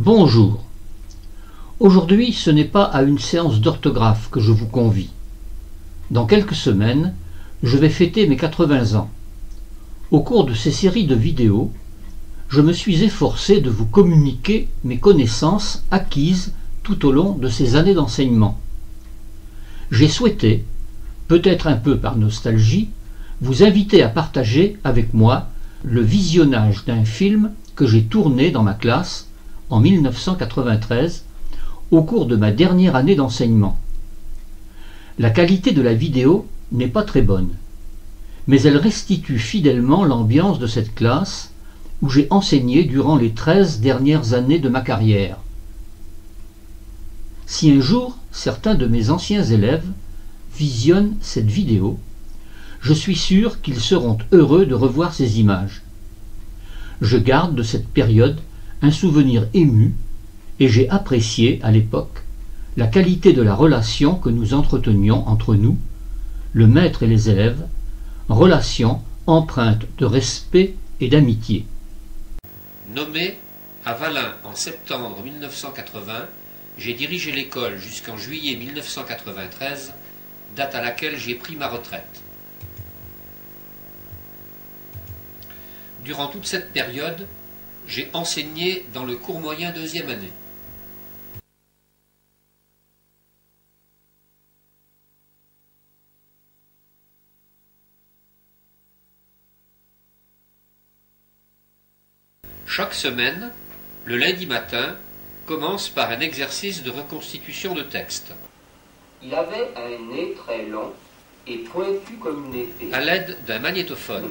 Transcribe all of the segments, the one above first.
Bonjour. Aujourd'hui, ce n'est pas à une séance d'orthographe que je vous convie. Dans quelques semaines, je vais fêter mes 80 ans. Au cours de ces séries de vidéos, je me suis efforcé de vous communiquer mes connaissances acquises tout au long de ces années d'enseignement. J'ai souhaité, peut-être un peu par nostalgie, vous inviter à partager avec moi le visionnage d'un film que j'ai tourné dans ma classe en 1993 au cours de ma dernière année d'enseignement. La qualité de la vidéo n'est pas très bonne, mais elle restitue fidèlement l'ambiance de cette classe où j'ai enseigné durant les 13 dernières années de ma carrière. Si un jour certains de mes anciens élèves visionnent cette vidéo, je suis sûr qu'ils seront heureux de revoir ces images. Je garde de cette période un souvenir ému et j'ai apprécié à l'époque la qualité de la relation que nous entretenions entre nous, le maître et les élèves, relation empreinte de respect et d'amitié. Nommé à Valin en septembre 1980, j'ai dirigé l'école jusqu'en juillet 1993, date à laquelle j'ai pris ma retraite. Durant toute cette période, j'ai enseigné dans le cours moyen deuxième année. Chaque semaine, le lundi matin, commence par un exercice de reconstitution de texte. Il avait un nez très long et pointu comme une épée. À l'aide d'un magnétophone,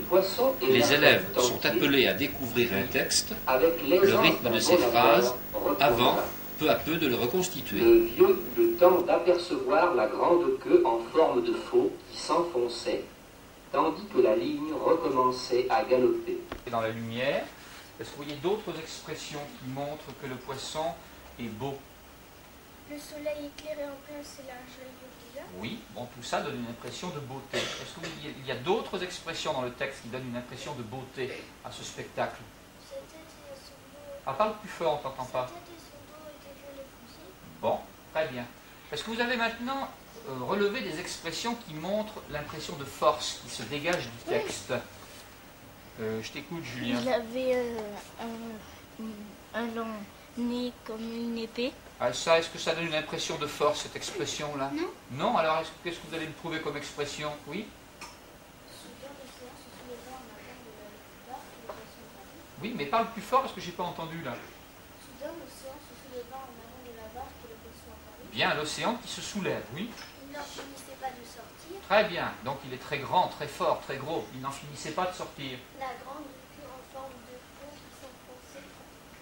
les élèves sont appelés à découvrir un texte, le rythme de ses phrases, avant, peu à peu, de le reconstituer. Le vieux eut le temps d'apercevoir la grande queue en forme de faux qui s'enfonçait, tandis que la ligne recommençait à galoper. Dans la lumière, est-ce que vous voyez d'autres expressions qui montrent que le poisson est beau? Le soleil éclairé en plein célage, l'œil au visage. Oui, bon, tout ça donne une impression de beauté. Est-ce qu'il y a d'autres expressions dans le texte qui donnent une impression de beauté à ce spectacle? Ah, parle plus fort, on ne t'entend pas. Bon, très bien. Est-ce que vous avez maintenant relevé des expressions qui montrent l'impression de force qui se dégage du texte? Je t'écoute, Julien. Il avait un long nez comme une épée. Ah, ça, est-ce que ça donne une impression de force, cette expression-là? Non. Non, alors qu'est-ce que vous allez me trouver comme expression? Oui? Oui, mais parle plus fort parce que je n'ai pas entendu là. Soudain, l'océan se souleva en avant de la barque et le poisson apparut. Bien, l'océan qui se soulève, oui. Il n'en finissait pas de sortir. Très bien, donc il est très grand, très fort, très gros. Il n'en finissait pas de sortir. La grande queue en forme de faux qui s'enfonçait,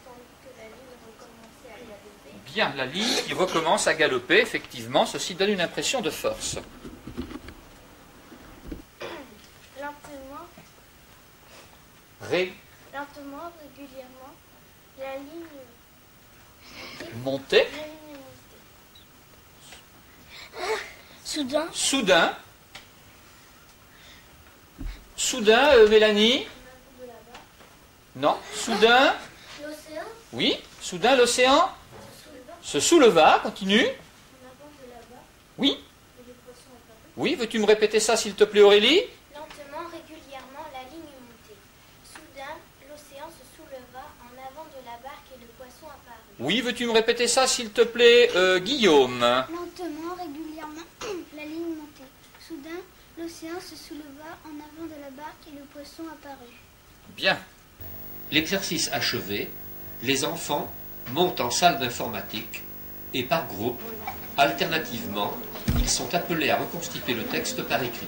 tandis que la ligne recommençait à galoper. Bien, la ligne qui recommence à galoper, effectivement, ceci donne une impression de force. Lentement, régulièrement, la ligne Monter. Soudain, Soudain, Mélanie? Non, soudain. l'océan Oui, soudain l'océan se souleva, continue. en avant de la barque Oui, et le poisson apparut. oui, veux-tu me répéter ça s'il te plaît, Aurélie? Lentement, régulièrement, la ligne montait. Soudain, l'océan se souleva en avant de la barque et le poisson apparut. Oui, veux-tu me répéter ça s'il te plaît, Guillaume? Lentement, régulièrement, la ligne montait. Soudain, l'océan se souleva en avant de la barque et le poisson apparut. Bien. L'exercice achevé, les enfants montent en salle d'informatique et par groupe, alternativement, ils sont appelés à reconstituer le texte par écrit.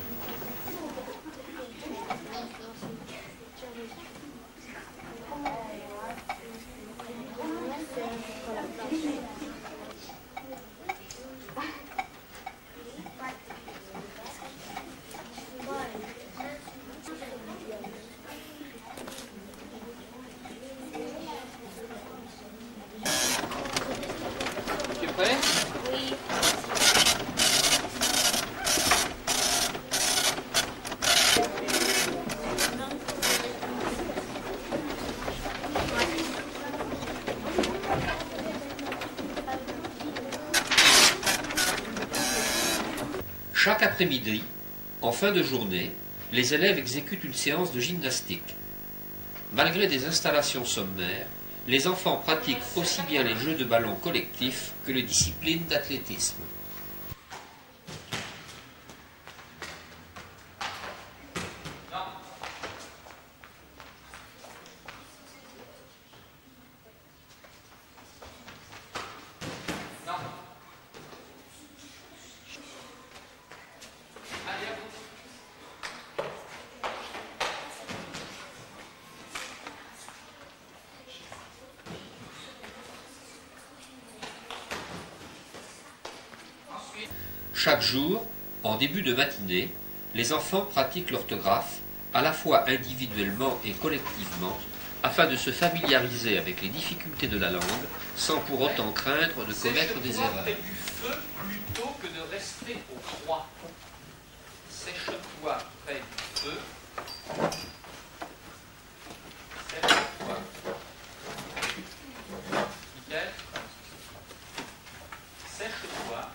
Tu es prêt? Oui. Chaque après-midi, en fin de journée, les élèves exécutent une séance de gymnastique. Malgré des installations sommaires, les enfants pratiquent aussi bien les jeux de ballon collectifs que les disciplines d'athlétisme. Chaque jour, en début de matinée, les enfants pratiquent l'orthographe, à la fois individuellement et collectivement, afin de se familiariser avec les difficultés de la langue, sans pour autant craindre de commettre des erreurs. Sèche-toi près du feu plutôt que de rester au froid. Sèche-toi près du feu. Sèche-toi. Nickel. Sèche-toi.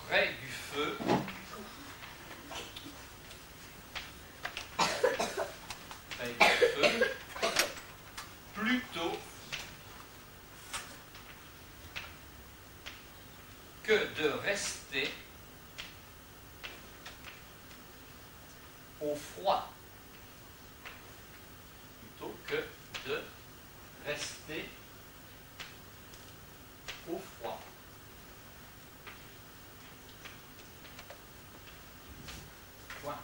Près du feu. Près du feu. Plutôt que de rester au froid. Plutôt que de rester au froid. Point.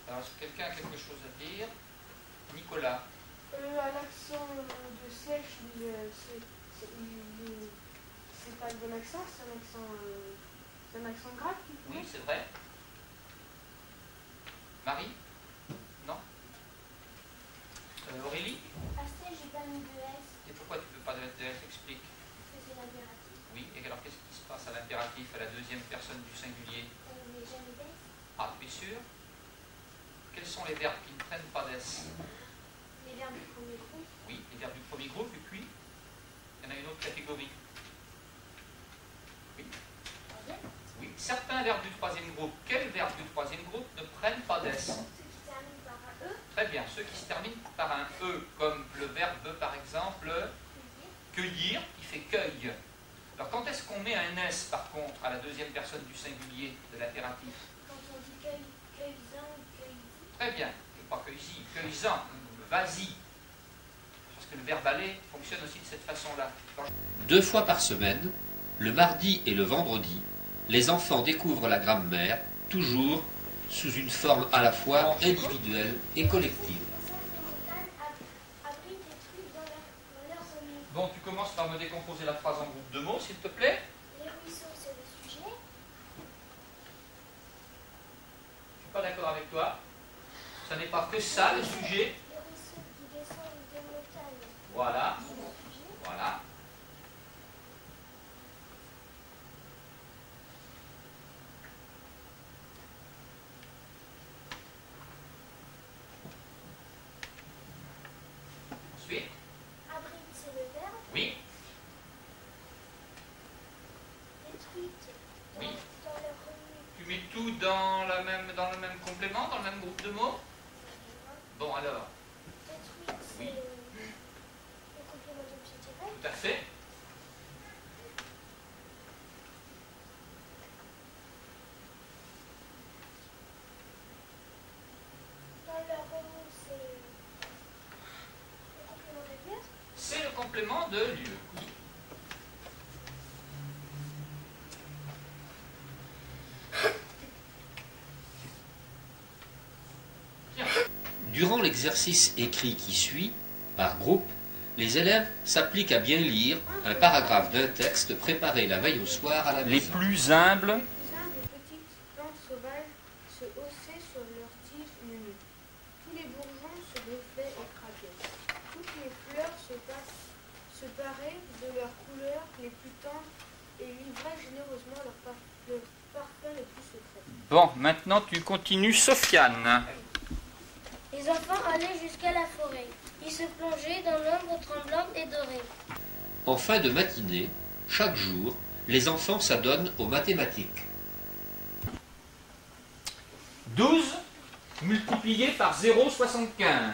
Alors, est-ce que quelqu'un a quelque chose à dire? Nicolas. À l'accent de sèche, c'est pas le bon accent, c'est un accent grave. Oui, c'est vrai. Marie? Non? Aurélie? À sèche, j'ai pas mis de S, Et pourquoi tu ne peux pas mettre de S? Explique. parce que c'est l'impératif. Oui, et alors qu'est-ce qui se passe à l'impératif, à la deuxième personne du singulier? Mais jamais d'S. Ah, tu es sûr? Quels sont les verbes qui ne prennent pas d'S? Les verbes du premier groupe. Oui, les verbes du premier groupe, et puis il y en a une autre catégorie. Oui. Oui, certains verbes du troisième groupe. Quels verbes du troisième groupe ne prennent pas d'S? Ceux qui terminent par un E. Très bien, ceux qui se terminent par un E, comme le verbe par exemple cueillir, qui fait cueille. Alors quand est-ce qu'on met un S par contre à la deuxième personne du singulier de l'impératif? Quand on dit cueillisant ou cueillis. Très bien, et pas cueillis, cueillisant, vas-y. Parce que le verbe aller fonctionne aussi de cette façon-là. 2 fois par semaine, le mardi et le vendredi, les enfants découvrent la grammaire, toujours sous une forme à la fois individuelle et collective. Les centres de montagne abritent des trucs dans leurs zones. Bon, tu commences par me décomposer la phrase en groupe de mots, s'il te plaît. Les ruisseaux, c'est le sujet. Je ne suis pas d'accord avec toi. Ce n'est pas que ça, le sujet. Les ruisseaux qui descendent des montagnes, Voilà, c'est le sujet. voilà. Ensuite, Abrite, c'est le verbe. oui, Détruite, Oui. dans leur remue. tu mets tout dans le même complément, dans le même groupe de mots. Bon, alors, Détruite, c'est Oui. le complément d'objet direct. tout à fait. Dans leur remue, c'est le complément de lieu. C'est le complément de lieu. Bien. Durant l'exercice écrit qui suit, par groupe, les élèves s'appliquent à bien lire un paragraphe d'un texte préparé la veille au soir à la Les maison. plus humbles. Les cousins des petites plantes sauvages se haussaient sur leurs tiges nues. Tous les bourgeons se greffaient temps et livraient généreusement leur parfum le plus secret. Bon, maintenant tu continues, Sofiane. Les enfants allaient jusqu'à la forêt. Ils se plongeaient dans l'ombre tremblante et dorée. En fin de matinée, chaque jour, les enfants s'adonnent aux mathématiques. 12 multiplié par 0,75.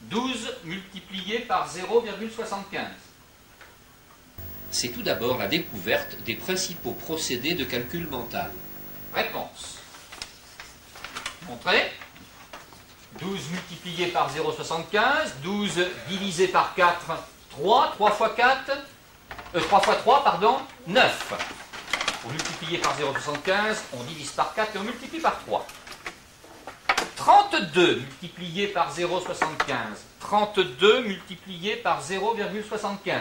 12 multiplié par 0,75. C'est tout d'abord la découverte des principaux procédés de calcul mental. Réponse. Montrez. 12 multiplié par 0,75. 12 divisé par 4, 3. 3 fois 4, 3 fois 3, pardon, 9. Pour multiplier par 0,75, on divise par 4 et on multiplie par 3. 32 multiplié par 0,75. 32 multiplié par 0,75.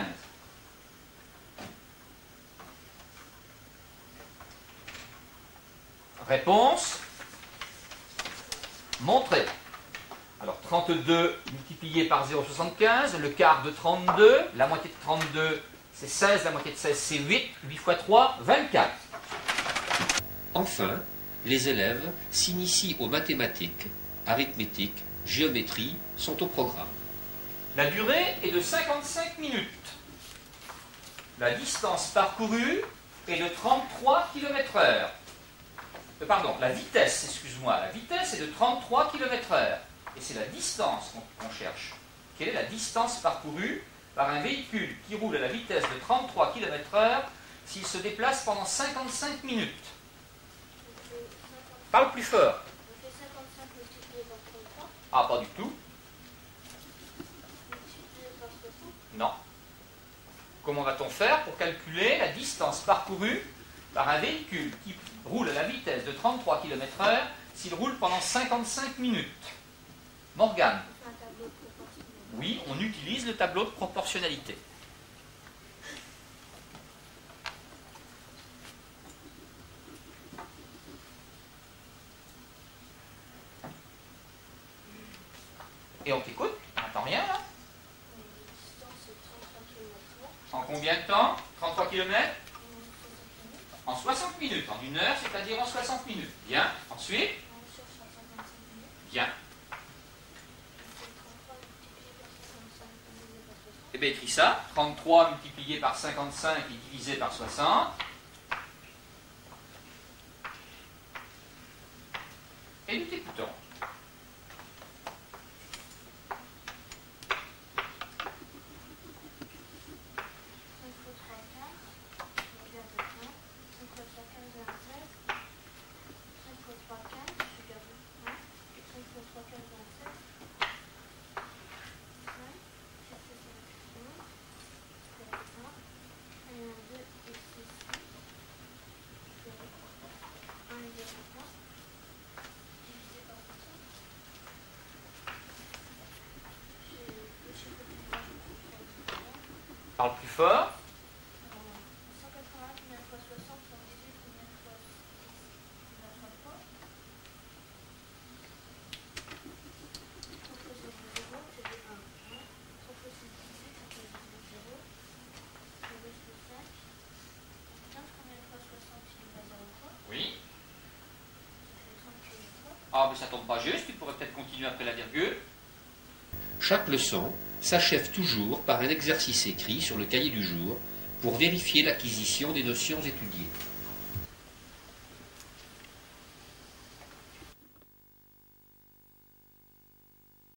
Réponse. Montrez. Alors 32 multiplié par 0,75, le quart de 32, la moitié de 32 c'est 16, la moitié de 16 c'est 8, 8 fois 3, 24. Enfin, les élèves s'initient aux mathématiques, arithmétique, géométrie, sont au programme. La durée est de 55 minutes. La distance parcourue est de 33 km/h. Pardon, la vitesse, excuse-moi, la vitesse est de 33 km/h. Et c'est la distance qu'on cherche. Quelle est la distance parcourue par un véhicule qui roule à la vitesse de 33 km/h s'il se déplace pendant 55 minutes? Parle plus fort. On fait 55 multiplié par 33. Ah, pas du tout. Multiplié par 60. Non. Comment va-t-on faire pour calculer la distance parcourue par un véhicule qui roule à la vitesse de 33 km/h s'il roule pendant 55 minutes? Morgane. Un tableau proportionnel. Oui, on utilise le tableau de proportionnalité. Et on t'écoute? On n'entend rien là? La distance est 33 km/h. En combien de temps? 33 km? En 60 minutes. En 60 minutes. En 1 heure, c'est-à-dire en 60 minutes. Bien. Ensuite? On cherche en 55 minutes. Bien. On fait 33 multiplié par 65 divisé par 60. Eh bien, écris ça. 33 multiplié par 55 et divisé par 60. Et nous t'écoutons. Parle plus fort. 180 combien de fois 60, 118 combien de fois 10, combien de fois 3. Sauf que c'est du 0, c'est du 1. Sauf que c'est divisé, ça fait du 0. Ça reste 5. 15 combien de fois 60, il va 0 fois. Oui. Ça fait 30 fois. Ah, mais ça tombe pas juste. Tu pourrais peut-être continuer après la virgule. Chaque leçon s'achève toujours par un exercice écrit sur le cahier du jour pour vérifier l'acquisition des notions étudiées.